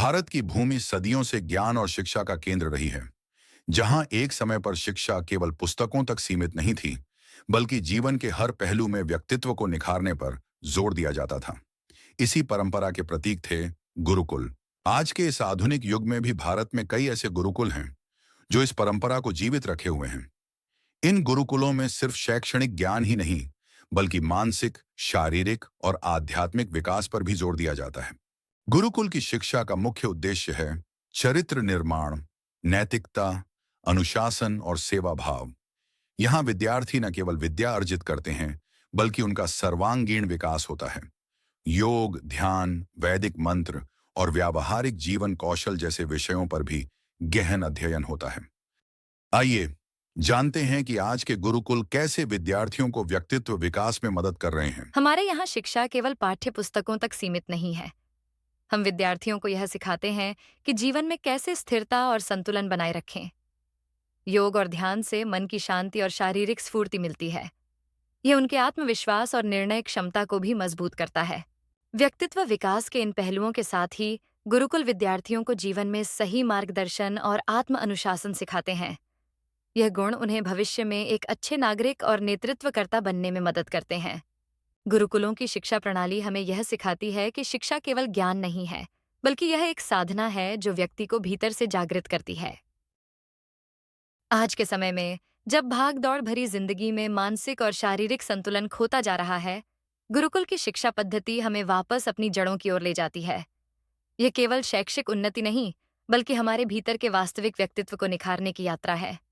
भारत की भूमि सदियों से ज्ञान और शिक्षा का केंद्र रही है। जहां एक समय पर शिक्षा केवल पुस्तकों तक सीमित नहीं थी, बल्कि जीवन के हर पहलू में व्यक्तित्व को निखारने पर जोर दिया जाता था। इसी परंपरा के प्रतीक थे गुरुकुल। आज के इस आधुनिक युग में भी भारत में कई ऐसे गुरुकुल हैं जो इस परंपरा को जीवित रखे हुए हैं। इन गुरुकुलों में सिर्फ शैक्षणिक ज्ञान ही नहीं, बल्कि मानसिक, शारीरिक और आध्यात्मिक विकास पर भी जोर दिया जाता है। गुरुकुल की शिक्षा का मुख्य उद्देश्य है चरित्र निर्माण, नैतिकता, अनुशासन और सेवा भाव। यहाँ विद्यार्थी न केवल विद्या अर्जित करते हैं, बल्कि उनका सर्वांगीण विकास होता है। योग, ध्यान, वैदिक मंत्र और व्यावहारिक जीवन कौशल जैसे विषयों पर भी गहन अध्ययन होता है। आइए जानते हैं कि आज के गुरुकुल कैसे विद्यार्थियों को व्यक्तित्व विकास में मदद कर रहे हैं। हमारे यहाँ शिक्षा केवल पाठ्य पुस्तकों तक सीमित नहीं है। हम विद्यार्थियों को यह सिखाते हैं कि जीवन में कैसे स्थिरता और संतुलन बनाए रखें। योग और ध्यान से मन की शांति और शारीरिक स्फूर्ति मिलती है। यह उनके आत्मविश्वास और निर्णय क्षमता को भी मजबूत करता है। व्यक्तित्व विकास के इन पहलुओं के साथ ही गुरुकुल विद्यार्थियों को जीवन में सही मार्गदर्शन और आत्म अनुशासन सिखाते हैं। यह गुण उन्हें भविष्य में एक अच्छे नागरिक और नेतृत्वकर्ता बनने में मदद करते हैं। गुरुकुलों की शिक्षा प्रणाली हमें यह सिखाती है कि शिक्षा केवल ज्ञान नहीं है, बल्कि यह एक साधना है जो व्यक्ति को भीतर से जागृत करती है। आज के समय में, जब भाग दौड़ भरी जिंदगी में मानसिक और शारीरिक संतुलन खोता जा रहा है, गुरुकुल की शिक्षा पद्धति हमें वापस अपनी जड़ों की ओर ले जाती है। यह केवल शैक्षिक उन्नति नहीं, बल्कि हमारे भीतर के वास्तविक व्यक्तित्व को निखारने की यात्रा है।